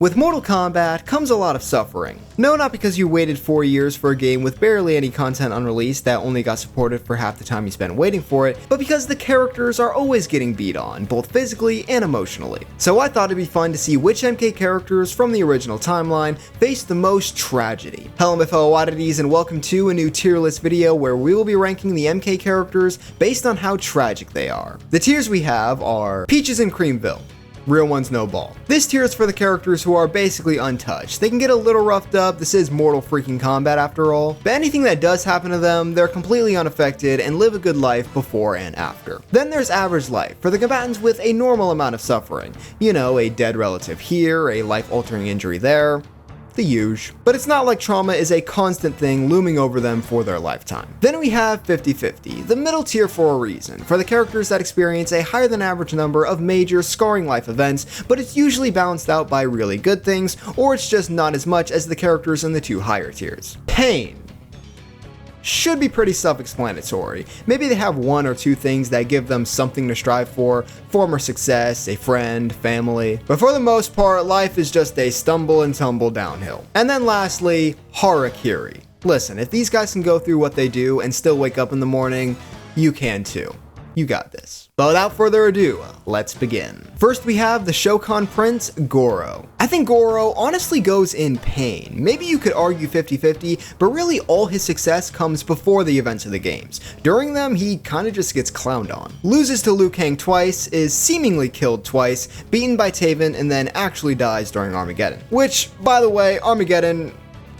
With Mortal Kombat comes a lot of suffering. No, not because you waited 4 years for a game with barely any content unreleased that only got supported for half the time you spent waiting for it, but because the characters are always getting beat on, both physically and emotionally. So I thought it'd be fun to see which MK characters from the original timeline faced the most tragedy. Hello my fellow oddities and welcome to a new tier list video where we will be ranking the MK characters based on how tragic they are. The tiers we have are Peaches and Creamville. Real ones no ball. This tier is for the characters who are basically untouched. They can get a little roughed up, this is Mortal freaking Kombat after all, but anything that does happen to them, they're completely unaffected and live a good life before and after. Then there's average life, for the combatants with a normal amount of suffering. You know, a dead relative here, a life-altering injury there, the huge. But it's not like trauma is a constant thing looming over them for their lifetime. Then we have 50-50, the middle tier for a reason, for the characters that experience a higher than average number of major scarring life events, but it's usually balanced out by really good things, or it's just not as much as the characters in the two higher tiers. Pain should be pretty self-explanatory. Maybe they have one or two things that give them something to strive for, former success, a friend, family, but for the most part, life is just a stumble and tumble downhill. And then lastly, Harakiri. Listen, if these guys can go through what they do and still wake up in the morning, you can too. You got this. But without further ado, let's begin. First we have the Shao Kahn Prince, Goro. I think Goro honestly goes in pain. Maybe you could argue 50-50, but really all his success comes before the events of the games. During them, he kinda just gets clowned on. Loses to Liu Kang twice, is seemingly killed twice, beaten by Taven, and then actually dies during Armageddon. Which, by the way, Armageddon,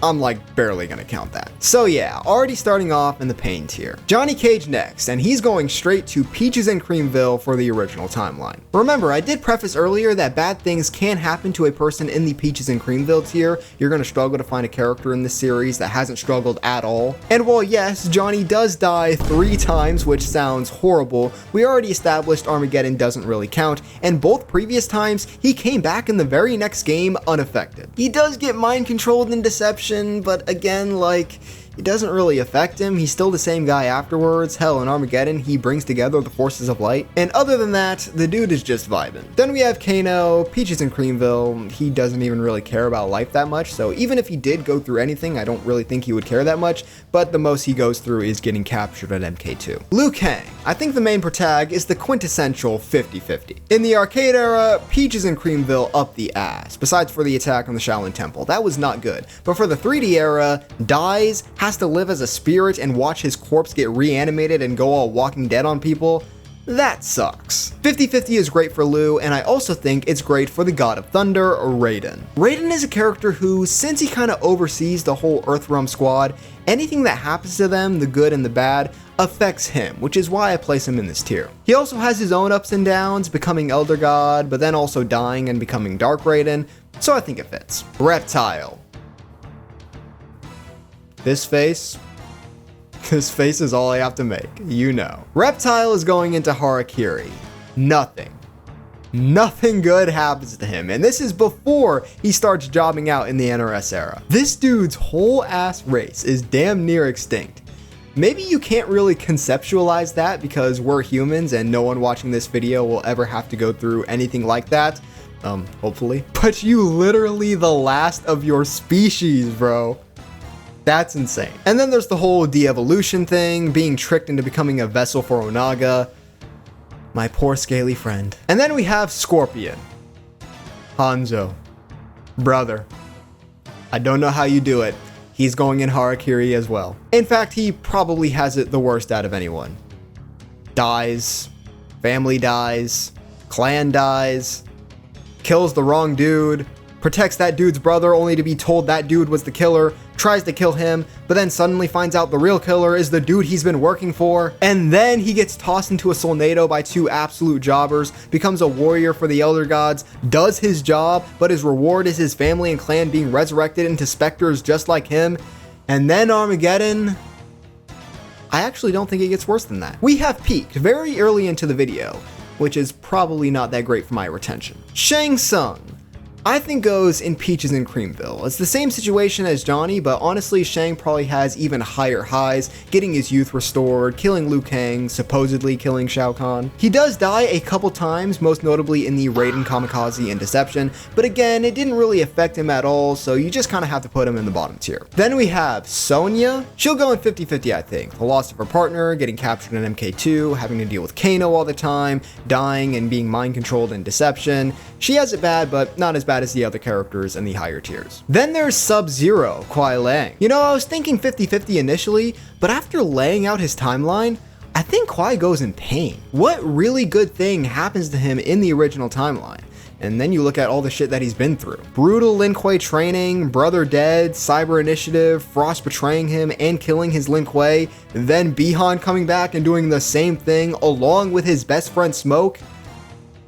I'm like barely gonna count that. So yeah, already starting off in the pain tier. Johnny Cage next, and he's going straight to Peaches and Creamville for the original timeline. Remember, I did preface earlier that bad things can happen to a person in the Peaches and Creamville tier. You're gonna struggle to find a character in this series that hasn't struggled at all. And while yes, Johnny does die 3 times, which sounds horrible, we already established Armageddon doesn't really count, and both previous times, he came back in the very next game unaffected. He does get mind controlled in Deception, but again, like, it doesn't really affect him. He's still the same guy afterwards. Hell, in Armageddon, he brings together the forces of light. And other than that, the dude is just vibing. Then we have Kano, Peaches and Creamville. He doesn't even really care about life that much, so even if he did go through anything, I don't really think he would care that much, but the most he goes through is getting captured at MK2. Liu Kang. I think the main protag is the quintessential 50-50. In the arcade era, Peaches and Creamville up the ass, besides for the attack on the Shaolin Temple. That was not good. But for the 3D era, dies, has to live as a spirit and watch his corpse get reanimated and go all Walking Dead on people, that sucks. 50-50 is great for Liu, and I also think it's great for the God of Thunder, Raiden. Raiden is a character who, since he kinda oversees the whole Earthrealm squad, anything that happens to them, the good and the bad, affects him, which is why I place him in this tier. He also has his own ups and downs, becoming Elder God, but then also dying and becoming Dark Raiden, so I think it fits. Reptile. This face is all I have to make, you know. Reptile is going into Harakiri. Nothing good happens to him, and this is before he starts jobbing out in the NRS era. This dude's whole ass race is damn near extinct. Maybe you can't really conceptualize that because we're humans and no one watching this video will ever have to go through anything like that. Hopefully. But you literally the last of your species, bro. That's insane. And then there's the whole de-evolution thing, being tricked into becoming a vessel for Onaga. My poor scaly friend. And then we have Scorpion. Hanzo. Brother. I don't know how you do it. He's going in Harakiri as well. In fact, he probably has it the worst out of anyone. Dies. Family dies. Clan dies. Kills the wrong dude. Protects that dude's brother only to be told that dude was the killer, tries to kill him, but then suddenly finds out the real killer is the dude he's been working for, and then he gets tossed into a Solnado by 2 absolute jobbers, becomes a warrior for the Elder Gods, does his job, but his reward is his family and clan being resurrected into specters just like him, and then Armageddon. I actually don't think it gets worse than that. We have peaked very early into the video, which is probably not that great for my retention. Shang Tsung. I think goes in Peaches and Creamville. It's the same situation as Johnny, but honestly Shang probably has even higher highs, getting his youth restored, killing Liu Kang, supposedly killing Shao Kahn. He does die a couple times, most notably in the Raiden Kamikaze and Deception, but again, it didn't really affect him at all, so you just kind of have to put him in the bottom tier. Then we have Sonya. She'll go in 50-50 I think. The loss of her partner, getting captured in MK2, having to deal with Kano all the time, dying and being mind controlled in Deception. She has it bad, but not as bad as the other characters in the higher tiers. Then there's Sub-Zero, Kuai Liang. You know, I was thinking 50-50 initially, but after laying out his timeline, I think Kuai goes in pain. What really good thing happens to him in the original timeline? And then you look at all the shit that he's been through. Brutal Lin Kuei training, brother dead, cyber initiative, Frost betraying him and killing his Lin Kuei, then Bi-Han coming back and doing the same thing along with his best friend Smoke.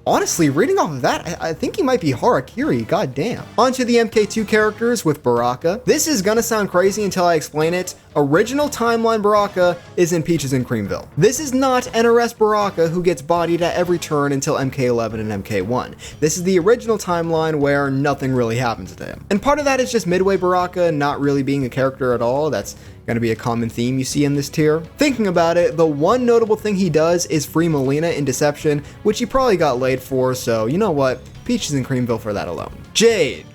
Honestly, reading off of that, I think he might be Harakiri, goddamn. Onto the MK2 characters with Baraka. This is gonna sound crazy until I explain it. Original timeline Baraka is in Peaches and Creamville. This is not NRS Baraka who gets bodied at every turn until MK11 and MK1. This is the original timeline where nothing really happens to him. And part of that is just Midway Baraka not really being a character at all. That's going to be a common theme you see in this tier. Thinking about it, the one notable thing he does is free Mileena in Deception, which he probably got laid for, so you know what? Peaches and Creamville for that alone. Jade.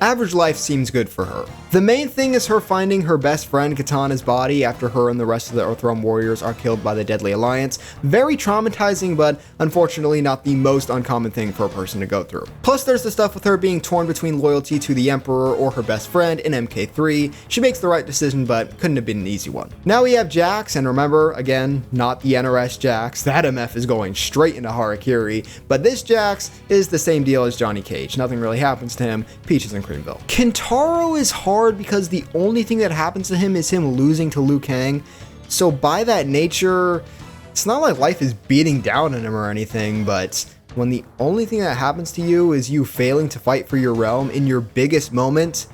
Average life seems good for her. The main thing is her finding her best friend Kitana's body after her and the rest of the Earthrealm warriors are killed by the Deadly Alliance. Very traumatizing, but unfortunately not the most uncommon thing for a person to go through. Plus there's the stuff with her being torn between loyalty to the Emperor or her best friend in MK3. She makes the right decision, but couldn't have been an easy one. Now we have Jax, and remember, again, not the NRS Jax. That MF is going straight into Harakiri, but this Jax is the same deal as Johnny Cage. Nothing really happens to him. Peaches and Creamville. Kintaro is hard because the only thing that happens to him is him losing to Liu Kang. So by that nature, it's not like life is beating down on him or anything, but when the only thing that happens to you is you failing to fight for your realm in your biggest moment,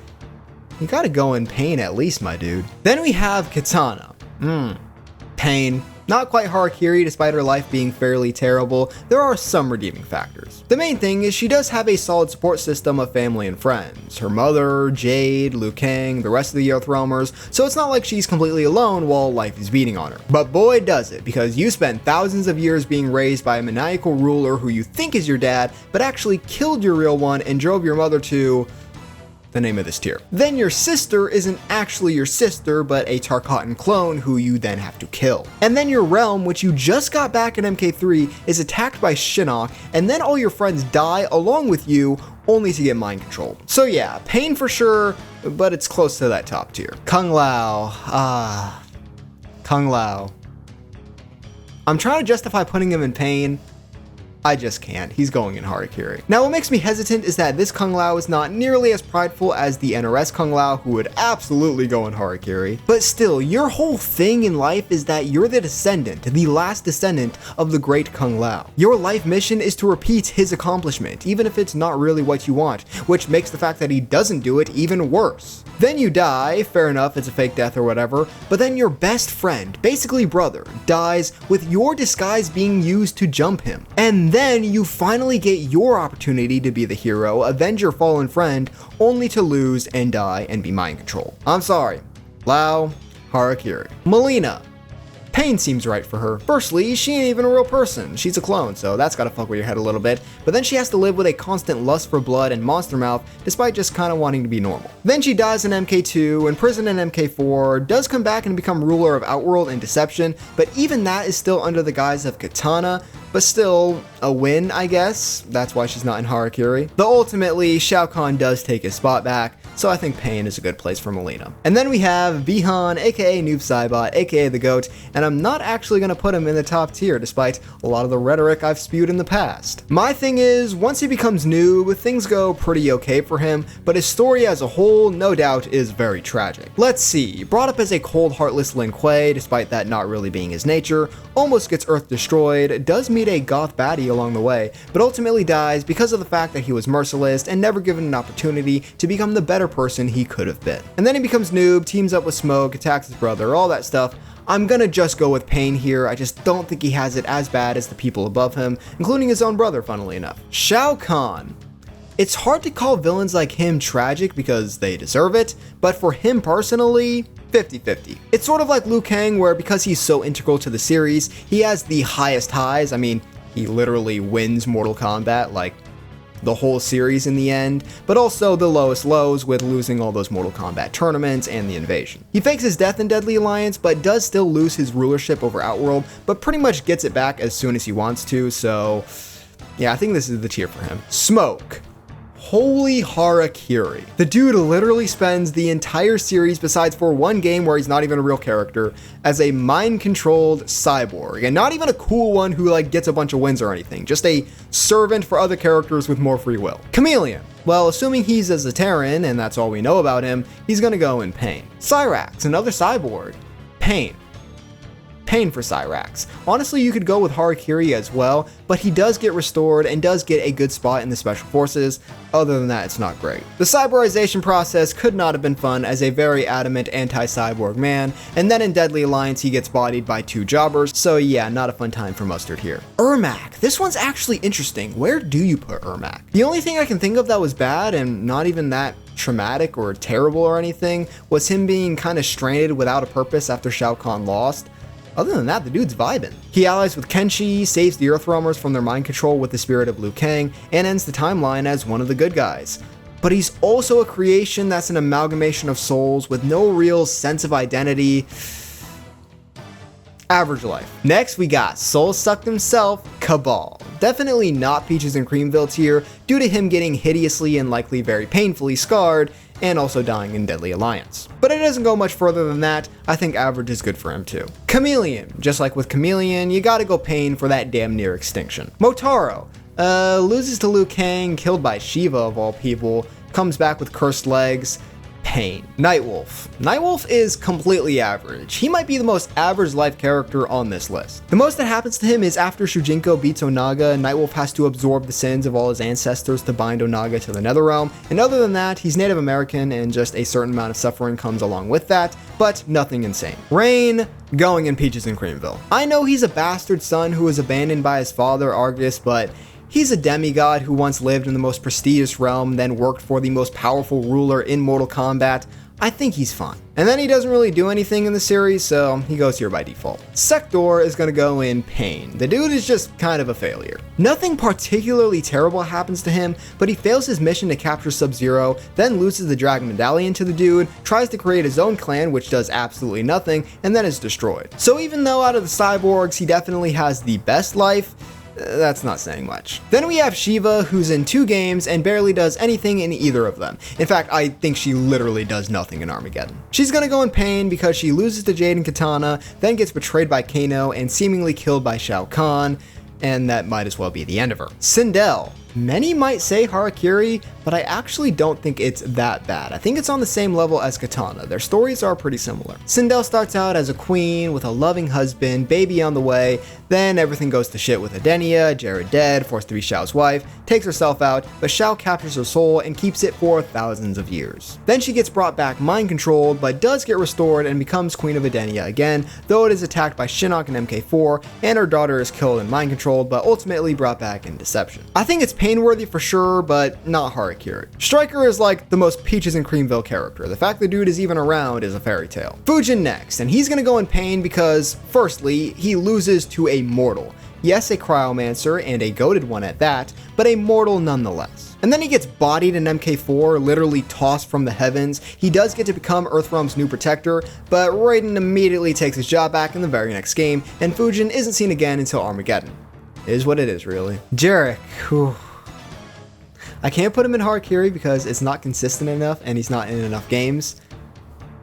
you gotta go in pain at least, my dude. Then we have Kitana. Pain. Not quite Harakiri despite her life being fairly terrible, there are some redeeming factors. The main thing is she does have a solid support system of family and friends. Her mother, Jade, Liu Kang, the rest of the Earthrealmers, so it's not like she's completely alone while life is beating on her. But boy does it, because you spent thousands of years being raised by a maniacal ruler who you think is your dad, but actually killed your real one and drove your mother to the name of this tier. Then your sister isn't actually your sister, but a Tarkatan clone who you then have to kill. And then your realm, which you just got back in MK3, is attacked by Shinnok, and then all your friends die along with you, only to get mind controlled. So yeah, pain for sure, but it's close to that top tier. Kung Lao. Kung Lao. I'm trying to justify putting him in pain. I just can't. He's going in Harakiri. Now what makes me hesitant is that this Kung Lao is not nearly as prideful as the NRS Kung Lao, who would absolutely go in Harakiri. But still, your whole thing in life is that you're the descendant, the last descendant of the great Kung Lao. Your life mission is to repeat his accomplishment, even if it's not really what you want, which makes the fact that he doesn't do it even worse. Then you die, fair enough, it's a fake death or whatever, but then your best friend, basically brother, dies with your disguise being used to jump him. And then you finally get your opportunity to be the hero, avenge your fallen friend, only to lose and die and be mind controlled. I'm sorry. Lao, Harakiri. Mileena. Pain seems right for her. Firstly, she ain't even a real person. She's a clone, so that's gotta fuck with your head a little bit. But then she has to live with a constant lust for blood and monster mouth, despite just kinda wanting to be normal. Then she dies in MK2, imprisoned in MK4, does come back and become ruler of Outworld and Deception, but even that is still under the guise of Kitana, but still a win, I guess. That's why she's not in Harakiri. Though ultimately, Shao Kahn does take his spot back, so I think pain is a good place for Mileena. And then we have Bi-Han, aka Noob Saibot, aka the GOAT, and I'm not actually gonna put him in the top tier despite a lot of the rhetoric I've spewed in the past. My thing is, once he becomes Noob, things go pretty okay for him, but his story as a whole, no doubt, is very tragic. Let's see, brought up as a cold, heartless Lin Kuei, despite that not really being his nature, almost gets Earth destroyed, does meet a goth baddie along the way, but ultimately dies because of the fact that he was merciless and never given an opportunity to become the better person he could have been. And then he becomes Noob, teams up with Smoke, attacks his brother, all that stuff. I'm gonna just go with pain here. I just don't think he has it as bad as the people above him, including his own brother, funnily enough. Shao Kahn. It's hard to call villains like him tragic because they deserve it, but for him personally, 50-50. It's sort of like Liu Kang, where because he's so integral to the series, he has the highest highs. I mean, he literally wins Mortal Kombat, like, the whole series in the end, but also the lowest lows with losing all those Mortal Kombat tournaments and the invasion. He fakes his death in Deadly Alliance, but does still lose his rulership over Outworld, but pretty much gets it back as soon as he wants to, so yeah, I think this is the tier for him. Smoke. Holy harakiri. The dude literally spends the entire series, besides for one game where he's not even a real character, as a mind-controlled cyborg. And not even a cool one who like gets a bunch of wins or anything, just a servant for other characters with more free will. Chameleon. Well, assuming he's a Zaterran, and that's all we know about him, he's gonna go in Pain. Cyrax, another cyborg. Pain. Pain for Cyrax. Honestly, you could go with Harakiri as well, but he does get restored and does get a good spot in the Special Forces. Other than that, it's not great. The cyberization process could not have been fun as a very adamant anti-cyborg man, and then in Deadly Alliance he gets bodied by two jobbers, so yeah, not a fun time for Mustard here. Ermac. This one's actually interesting. Where do you put Ermac? The only thing I can think of that was bad, and not even that traumatic or terrible or anything, was him being kind of stranded without a purpose after Shao Kahn lost. Other than that, the dude's vibing. He allies with Kenshi, saves the Earthrealmers from their mind control with the spirit of Liu Kang, and ends the timeline as one of the good guys. But he's also a creation that's an amalgamation of souls with no real sense of identity. Average life. Next, we got Soul Sucked himself, Cabal. Definitely not Peaches and Creamville tier due to him getting hideously and likely very painfully scarred, and also dying in Deadly Alliance. But it doesn't go much further than that. I think average is good for him too. Chameleon. Just like with Chameleon, you gotta go Pain for that damn near extinction. Motaro. Loses to Liu Kang, killed by Shiva of all people, comes back with cursed legs. Pain. Nightwolf. Nightwolf is completely average. He might be the most average life character on this list. The most that happens to him is after Shujinko beats Onaga, Nightwolf has to absorb the sins of all his ancestors to bind Onaga to the Netherrealm, and other than that, he's Native American and just a certain amount of suffering comes along with that, but nothing insane. Rain, going in Peaches and Creamville. I know he's a bastard son who was abandoned by his father, Argus, but he's a demigod who once lived in the most prestigious realm, then worked for the most powerful ruler in Mortal Kombat. I think he's fine. And then he doesn't really do anything in the series, so he goes here by default. Sector is gonna go in Pain. The dude is just kind of a failure. Nothing particularly terrible happens to him, but he fails his mission to capture Sub-Zero, then loses the Dragon Medallion to the dude, tries to create his own clan, which does absolutely nothing, and then is destroyed. So even though out of the cyborgs, he definitely has the best life, that's not saying much. Then we have Shiva, who's in 2 games and barely does anything in either of them. In fact, I think she literally does nothing in Armageddon. She's gonna go in Pain because she loses to Jade and Kitana, then gets betrayed by Kano and seemingly killed by Shao Kahn, and that might as well be the end of her. Sindel. Many might say Harakiri, but I actually don't think it's that bad. I think it's on the same level as Kitana. Their stories are pretty similar. Sindel starts out as a queen with a loving husband, baby on the way, then everything goes to shit with Edenia, Jared dead, forced to be Shao's wife, takes herself out, but Shao captures her soul and keeps it for thousands of years. Then she gets brought back mind controlled, but does get restored and becomes Queen of Edenia again, though it is attacked by Shinnok and MK4, and her daughter is killed and mind controlled, but ultimately brought back in Deception. I think it's Pain-worthy for sure, but not Harakiri. Striker is like the most Peaches and Creamville character. The fact the dude is even around is a fairy tale. Fujin next, and he's gonna go in Pain because, firstly, he loses to a mortal. Yes, a cryomancer, and a goated one at that, but a mortal nonetheless. And then he gets bodied in MK4, literally tossed from the heavens. He does get to become Earthrealm's new protector, but Raiden immediately takes his job back in the very next game, and Fujin isn't seen again until Armageddon. It is what it is, really. Jarek, whew. I can't put him in Harakiri because it's not consistent enough and he's not in enough games,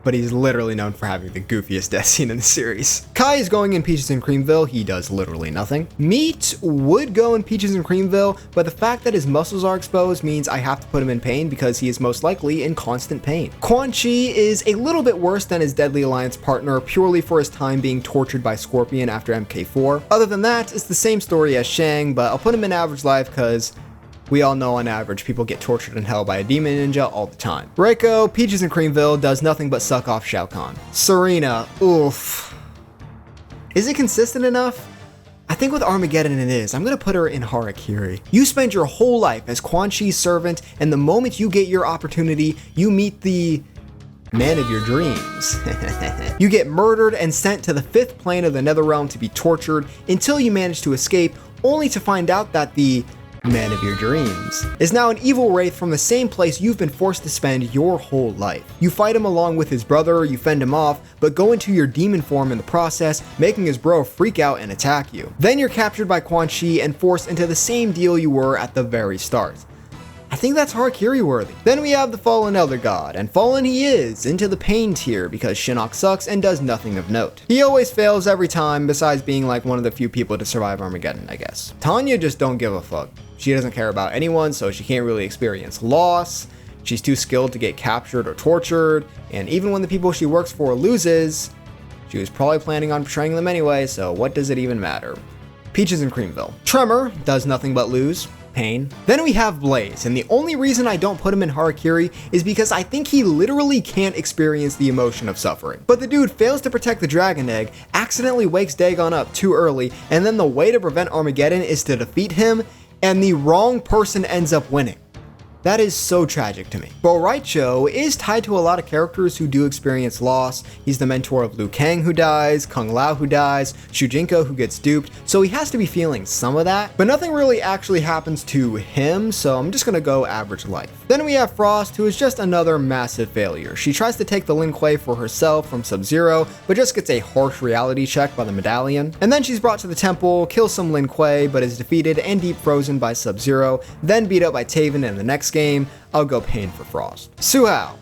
but he's literally known for having the goofiest death scene in the series. Kai is going in Peaches and Creamville, he does literally nothing. Meat would go in Peaches and Creamville, but the fact that his muscles are exposed means I have to put him in Pain because he is most likely in constant pain. Quan Chi is a little bit worse than his Deadly Alliance partner purely for his time being tortured by Scorpion after MK4. Other than that, it's the same story as Shang, but I'll put him in average life because we all know on average people get tortured in hell by a demon ninja all the time. Reiko, Peaches and Creamville, does nothing but suck off Shao Kahn. Serena, oof. Is it consistent enough? I think with Armageddon it is. I'm gonna put her in Harakiri. You spend your whole life as Quan Chi's servant, and the moment you get your opportunity, you meet the man of your dreams. You get murdered and sent to the 5th plane of the Netherrealm to be tortured until you manage to escape, only to find out that the man of your dreams is now an evil wraith from the same place you've been forced to spend your whole life. You fight him along with his brother, you fend him off, but go into your demon form in the process, making his bro freak out and attack you. Then you're captured by Quan Chi and forced into the same deal you were at the very start. I think that's Harakiri worthy. Then we have the Fallen Elder God, and Fallen he is, into the pain tier because Shinnok sucks and does nothing of note. He always fails every time, besides being like one of the few people to survive Armageddon, I guess. Tanya just don't give a fuck. She doesn't care about anyone, so she can't really experience loss. She's too skilled to get captured or tortured, and even when the people she works for loses, she was probably planning on betraying them anyway, so what does it even matter? Peaches and Creamville. Tremor does nothing but lose. Pain. Then we have Blaze, and the only reason I don't put him in Harakiri is because I think he literally can't experience the emotion of suffering. But the dude fails to protect the Dragon Egg, accidentally wakes Dagon up too early, and then the way to prevent Armageddon is to defeat him, and the wrong person ends up winning. That is so tragic to me. Boraicho is tied to a lot of characters who do experience loss. He's the mentor of Liu Kang who dies, Kung Lao who dies, Shujinko who gets duped, so he has to be feeling some of that, but nothing really actually happens to him, so I'm just gonna go average life. Then we have Frost, who is just another massive failure. She tries to take the Lin Kuei for herself from Sub-Zero, but just gets a harsh reality check by the medallion. And then she's brought to the temple, kills some Lin Kuei, but is defeated and deep frozen by Sub-Zero, then beat up by Taven in the next game. I'll go Pain for Frost. Suhao.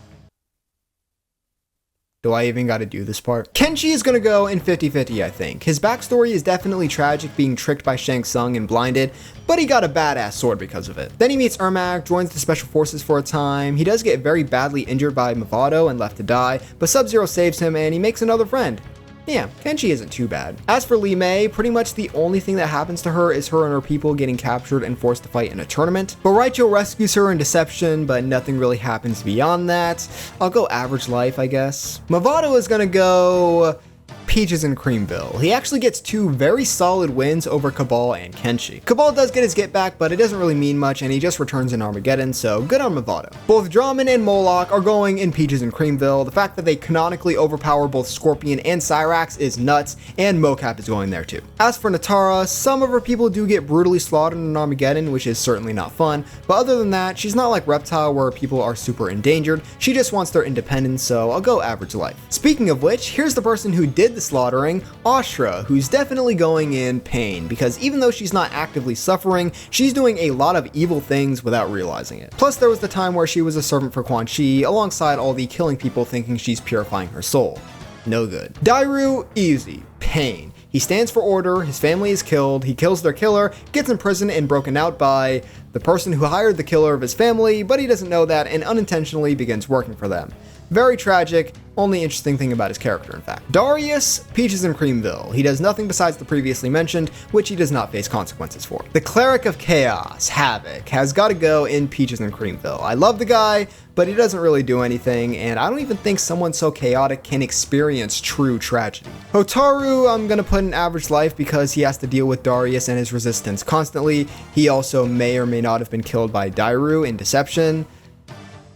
Do I even gotta do this part? Kenshi is gonna go in 50-50, I think. His backstory is definitely tragic, being tricked by Shang Tsung and blinded, but he got a badass sword because of it. Then he meets Ermac, joins the Special Forces for a time. He does get very badly injured by Mavado and left to die, but Sub-Zero saves him and he makes another friend. Yeah, Kenshi isn't too bad. As for Li Mei, pretty much the only thing that happens to her is her and her people getting captured and forced to fight in a tournament. Boraicho rescues her in Deception, but nothing really happens beyond that. I'll go average life, I guess. Mavado is gonna go Peaches and Creamville. He actually gets 2 very solid wins over Cabal and Kenshi. Cabal does get his get back, but it doesn't really mean much, and he just returns in Armageddon, so good on Mavado. Both Draman and Moloch are going in Peaches and Creamville. The fact that they canonically overpower both Scorpion and Cyrax is nuts, and Mocap is going there too. As for Natara, some of her people do get brutally slaughtered in Armageddon, which is certainly not fun, but other than that, she's not like Reptile where people are super endangered. She just wants their independence, so I'll go average life. Speaking of which, here's the person who did the slaughtering, Ashra, who's definitely going in Pain, because even though she's not actively suffering, she's doing a lot of evil things without realizing it. Plus there was the time where she was a servant for Quan Chi, alongside all the killing people thinking she's purifying her soul. No good. Dairu, easy. Pain. He stands for order, his family is killed, he kills their killer, gets imprisoned and broken out by the person who hired the killer of his family, but he doesn't know that and unintentionally begins working for them. Very tragic, only interesting thing about his character in fact. Darius, Peaches and Creamville. He does nothing besides the previously mentioned, which he does not face consequences for. The Cleric of Chaos, Havik, has got to go in Peaches and Creamville. I love the guy, but he doesn't really do anything, and I don't even think someone so chaotic can experience true tragedy. Hotaru, I'm gonna put in average life because he has to deal with Darius and his resistance constantly. He also may or may not have been killed by Dairu in Deception.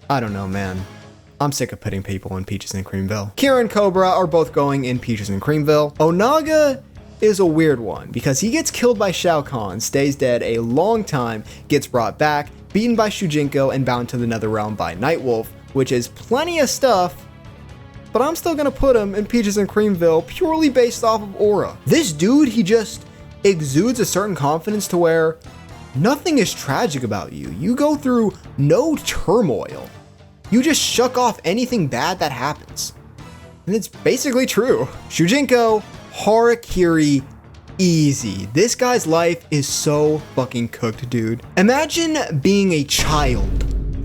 I don't know, man. I'm sick of putting people in Peaches and Creamville. Kira and Cobra are both going in Peaches and Creamville. Onaga is a weird one because he gets killed by Shao Kahn, stays dead a long time, gets brought back, beaten by Shujinko, and bound to the Netherrealm by Nightwolf, which is plenty of stuff, but I'm still gonna put him in Peaches and Creamville purely based off of aura. This dude, he just exudes a certain confidence to where nothing is tragic about you. You go through no turmoil. You just shuck off anything bad that happens. And it's basically true. Shujinko, Harakiri, easy. This guy's life is so fucking cooked, dude. Imagine being a child,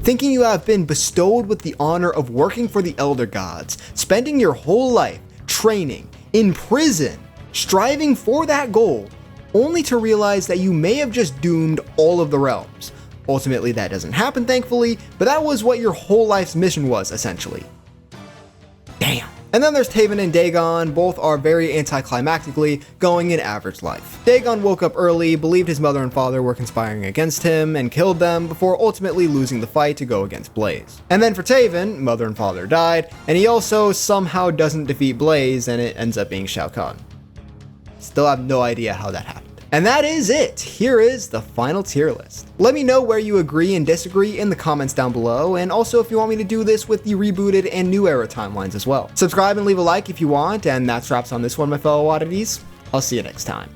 thinking you have been bestowed with the honor of working for the Elder Gods, spending your whole life training, in prison, striving for that goal, only to realize that you may have just doomed all of the realms. Ultimately, that doesn't happen, thankfully, but that was what your whole life's mission was, essentially. Damn. And then there's Taven and Dagon, both are very anticlimactically going in average life. Dagon woke up early, believed his mother and father were conspiring against him, and killed them before ultimately losing the fight to go against Blaze. And then for Taven, mother and father died, and he also somehow doesn't defeat Blaze, and it ends up being Shao Kahn. Still have no idea how that happened. And that is it. Here is the final tier list. Let me know where you agree and disagree in the comments down below, and also if you want me to do this with the rebooted and new era timelines as well. Subscribe and leave a like if you want, and that wraps on this one, my fellow oddities. I'll see you next time.